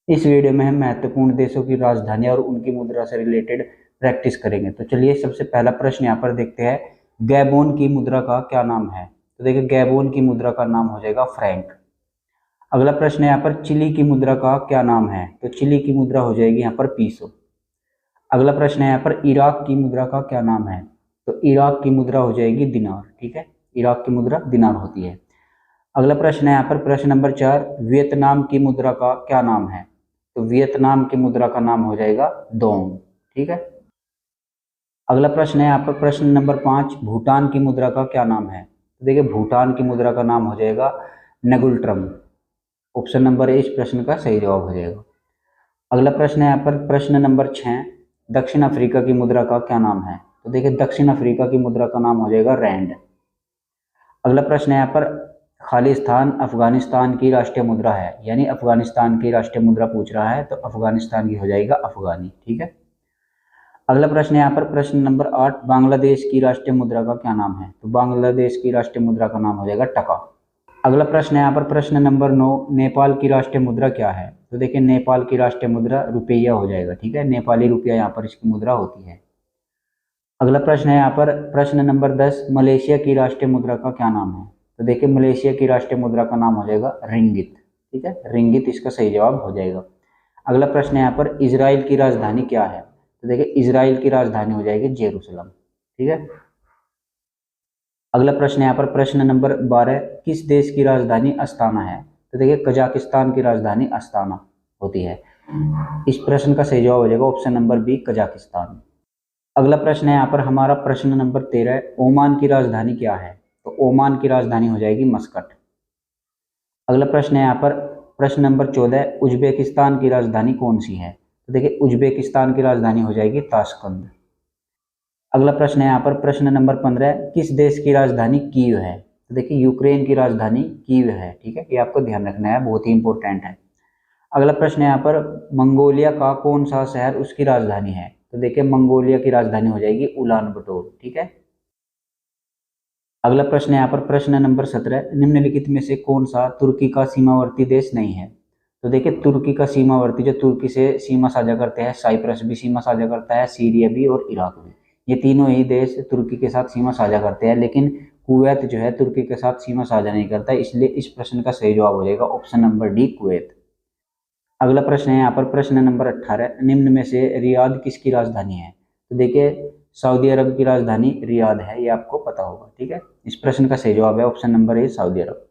इस वीडियो में हम महत्वपूर्ण देशों की राजधानी और उनकी मुद्रा से रिलेटेड प्रैक्टिस करेंगे। तो चलिए सबसे पहला प्रश्न यहाँ पर देखते हैं, गैबोन की मुद्रा का क्या नाम है। तो देखिए गैबोन की मुद्रा का नाम हो जाएगा फ्रैंक। अगला प्रश्न है यहाँ पर, चिली की मुद्रा का क्या नाम है। तो चिली की मुद्रा हो जाएगी यहाँ पर पीसो। अगला प्रश्न है यहाँ पर, इराक की मुद्रा का क्या नाम है। तो इराक की मुद्रा हो जाएगी दिनार। ठीक है, इराक की मुद्रा दिनार होती है। अगला प्रश्न है यहाँ पर, प्रश्न नंबर 4, वियतनाम की मुद्रा का क्या नाम है। तो वियतनाम की मुद्रा का नाम हो जाएगा डोंग। ठीक है। अगला प्रश्न है यहाँ पर, प्रश्न नंबर 5, भूटान की मुद्रा का क्या नाम है। तो देखिए भूटान की मुद्रा का नाम हो जाएगा नगुल्ट्रम। ऑप्शन नंबर ए इस प्रश्न का सही जवाब हो जाएगा। अगला प्रश्न है यहाँ पर, प्रश्न नंबर 6, दक्षिण अफ्रीका की मुद्रा का क्या नाम है। तो देखिए दक्षिण अफ्रीका की मुद्रा का नाम हो जाएगा रैंड। अगला प्रश्न है यहाँ पर, खालिस्तान अफगानिस्तान की राष्ट्रीय मुद्रा है, यानी अफगानिस्तान की राष्ट्रीय मुद्रा पूछ रहा है, तो अफगानिस्तान की हो जाएगा अफगानी। ठीक है। अगला प्रश्न है यहाँ पर, प्रश्न नंबर 8, बांग्लादेश की राष्ट्रीय मुद्रा का क्या नाम है। तो बांग्लादेश की राष्ट्रीय मुद्रा का नाम हो जाएगा टका। अगला प्रश्न है यहाँ पर, प्रश्न नंबर 9, नेपाल की राष्ट्रीय मुद्रा क्या है। तो देखिए नेपाल की राष्ट्रीय मुद्रा रुपया हो जाएगा। ठीक है, नेपाली रुपया यहाँ पर इसकी मुद्रा होती है। अगला प्रश्न है यहाँ पर, प्रश्न नंबर 10, मलेशिया की राष्ट्रीय मुद्रा का क्या नाम है। तो देखिए मलेशिया की राष्ट्रीय मुद्रा का नाम हो जाएगा रिंगित। ठीक है, रिंगित इसका सही जवाब हो जाएगा। अगला प्रश्न है यहाँ पर, इजराइल की राजधानी क्या है। तो देखिए इजराइल की राजधानी हो जाएगी जेरूसलम। ठीक है। अगला प्रश्न है यहाँ पर, प्रश्न नंबर 12, किस देश की राजधानी अस्ताना है। तो देखिए कजाकिस्तान की राजधानी अस्ताना होती है। इस प्रश्न का सही जवाब हो जाएगा ऑप्शन नंबर बी, कजाकिस्तान। अगला प्रश्न है यहाँ पर हमारा, प्रश्न नंबर 13, ओमान की राजधानी क्या है। तो ओमान की राजधानी हो जाएगी मस्कट। अगला प्रश्न है यहाँ पर, प्रश्न नंबर 14, उज्बेकिस्तान की राजधानी कौन सी है। तो देखिए उज्बेकिस्तान की राजधानी हो जाएगी ताशकंद। अगला प्रश्न है यहाँ पर, प्रश्न नंबर 15, किस देश की राजधानी कीव है। तो देखिए यूक्रेन की राजधानी कीव है। ठीक है, ये आपको ध्यान रखना है, बहुत ही इंपॉर्टेंट है। अगला प्रश्न है यहाँ पर, मंगोलिया का कौन सा शहर उसकी राजधानी है। तो देखिए मंगोलिया की राजधानी हो जाएगी उलान बटोर। ठीक है। अगला प्रश्न है यहाँ पर, प्रश्न नंबर 17, निम्नलिखित में से कौन सा तुर्की का सीमावर्ती देश नहीं है। तो देखिए तुर्की का सीमावर्ती, जो तुर्की से सीमा साझा करते हैं, साइप्रस भी सीमा साझा करता है, सीरिया भी और इराक भी, ये तीनों ही देश तुर्की के साथ सीमा साझा करते हैं, लेकिन कुवैत जो है तुर्की के साथ सीमा साझा नहीं करता, इसलिए इस प्रश्न का सही जवाब हो जाएगा ऑप्शन नंबर डी, कुवैत। अगला प्रश्न है यहाँ पर, प्रश्न नंबर 18, निम्न में से रियाद किसकी राजधानी है। तो देखिए सऊदी अरब की राजधानी रियाद है, ये आपको पता होगा। ठीक है, इस प्रश्न का सही जवाब है ऑप्शन नंबर ए, सऊदी अरब।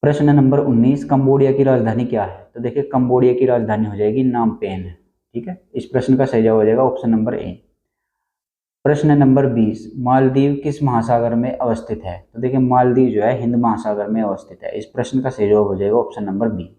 प्रश्न नंबर 19, कंबोडिया की राजधानी क्या है। तो देखिए कंबोडिया की राजधानी हो जाएगी नामपेन। ठीक है, इस प्रश्न का सही जवाब हो जाएगा ऑप्शन नंबर ए। प्रश्न नंबर 20, मालदीव किस महासागर में अवस्थित है। तो देखिए मालदीव जो है हिंद महासागर में अवस्थित है, इस प्रश्न का सही जवाब हो जाएगा ऑप्शन नंबर बी।